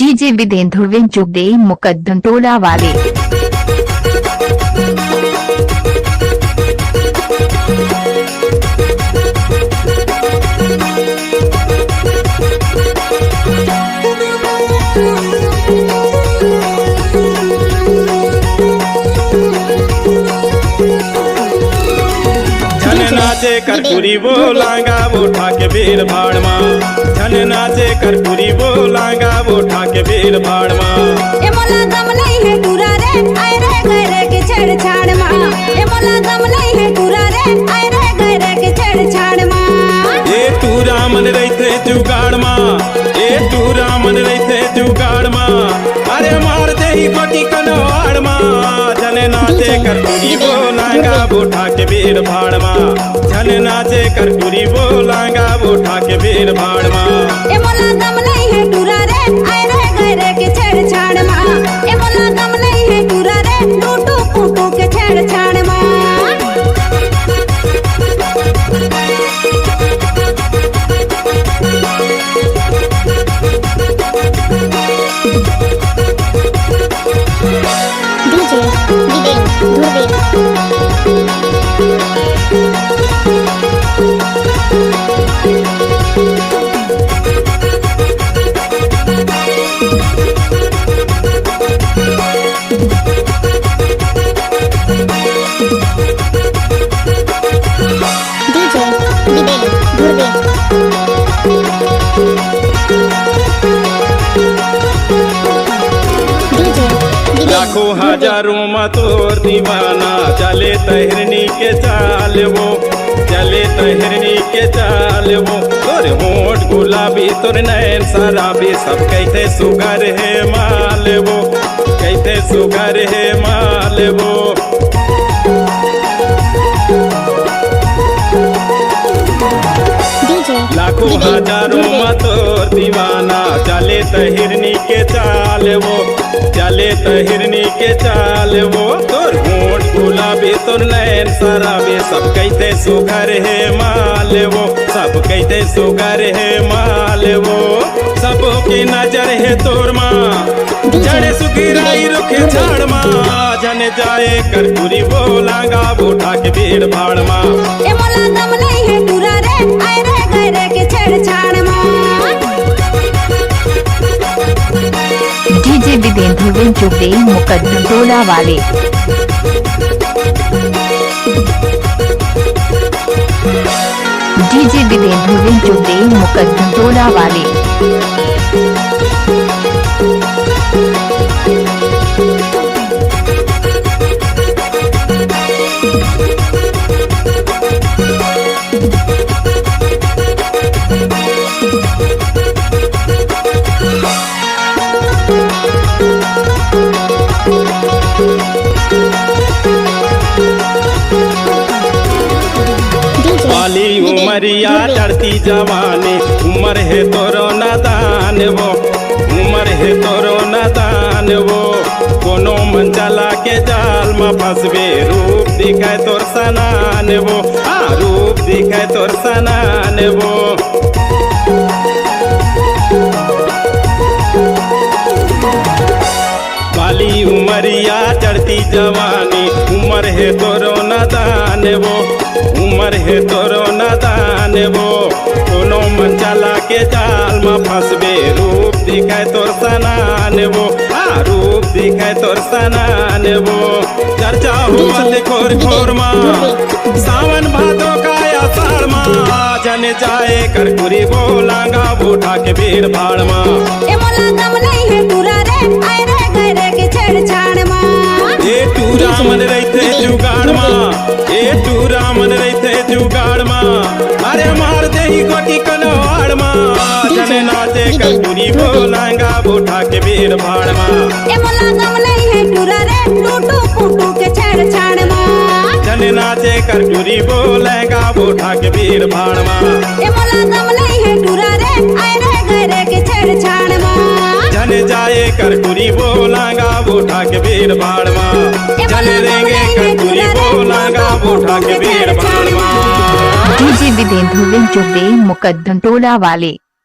DJ विदेंद्र विंचुक दे मुकद्दम टोला वाले। नाचे करपुरी बोलांगा वो ठाके भीड़ भाड़ माँ। झन नाचे करपुरी बोलांगा वो ठाके भीड़ भाड़ माँ। ये मोला दम नहीं है टूरा रे आए रे गए रे के छेड़छाड़ माँ। ये मोला दम नहीं है टूरा रे आए रे गए रे के छेड़छाड़ माँ। ये टूरा मन रहते जुगाड़ माँ। ये टूरा मन रहते जुगाड़ माँ। अरे मार दे ही पटी कनवाड़ माँ। झन नाचे करपुरी बोलांगा वो ठाके भीड़ भाड़ माँ। झन नाचे करपुरी बोलांगा वो ठाके भीड़ भाड़ माँ। ये मोला दम नहीं है टूरा रे आए रे गए रे के छेड़छाड़ माँ। ये मोला दम नहीं है टूरा रे टूटू फूटू के छेड़छाड़ माँ। डीजे लाखों हजारों में तोर दीवाना चले तहरनी के चाल वो। चले तहरनी के चाल वो। तोर होंठ गुलाबी तोर नैन शराबी सब कहते सुगर है माल वो। कहते सुगर है माल वो। लाखों हजारों में तोर दीवाना चले तहिरनी के चाल वो। चले तहिरनी के चाल वो। तोर होंठ गुलाबी तोर नैन शराबी सब कहते सुगर है माल वो। सब कहते सुगर है माल वो। सबों की नजर है तोर माँ। जड़े सुगिराई रुखे झाड़ माँ। जन जाए करपुरी बोलांगा वो ठाके भीड़ भाड़ माँ। ये मोला दम नहीं है टूरा रे आए रे गए रे के छेड़छाड़ माँ। डीजे विदेंद्र विंचुक दे मुकद्दम टोला वाले। डीजे विदेंद्र विंचुक दे मुकद्दम टोला वाले। वाली उमरिया चढ़ती जवानी उम्र है तोरो नादान वो। उम्र है तोरो नादान वो। कोनो मन चला के जाल में फंसबे रूप दिखाए तोर सनान वो। रूप दिखाए तोर सनान वो। वाली उमरिया चढ़ती जवानी उम्र है तोरो नादान वो। उम्र है तोरो नादान वो। कोनो मन चला के जाल में फंसबे रूप दिखाए तोर सनान वो। रूप दिखाए तोर सनान वो। चर्चा हुआ खोर खोर माँ। सावन भादों का आषाढ़ माँ। जन जाए करपुरी बोलांगा वो ठाके भीड़ भाड़ माँ। ये मोला दम नहीं है टूरा रे आए रे गए रे के छेड़छाड़ माँ। ये टूरा मन रहते जुगाड़ माँ। ये टूरा मन रहते जुगाड़ माँ। अरे मार दे ही गोटी कनवाड़ माँ। जन नाचे करपुरी बोलांगा वो ठाके भीड़ भाड़ माँ। ये मोला दम नहीं है टूरा रे टूटू फूटू के छेड़छाड़ माँ। जन नाचे करपुरी बोलेगा वो ठाके भीड़ भाड़ माँ। ये मोला दम नहीं है टूरा रे आए रे गए रे के छेड़छाड़ माँ। जन जाए करपुरी बोलांगा वो ठाके भीड़ भाड़ माँ। जन रेंगे करपुरी बोलांगा वो ठाके भीड़ भाड़ माँ। डीजे विदेंद्र विंचुक दे मुकद्दम टोला वाले।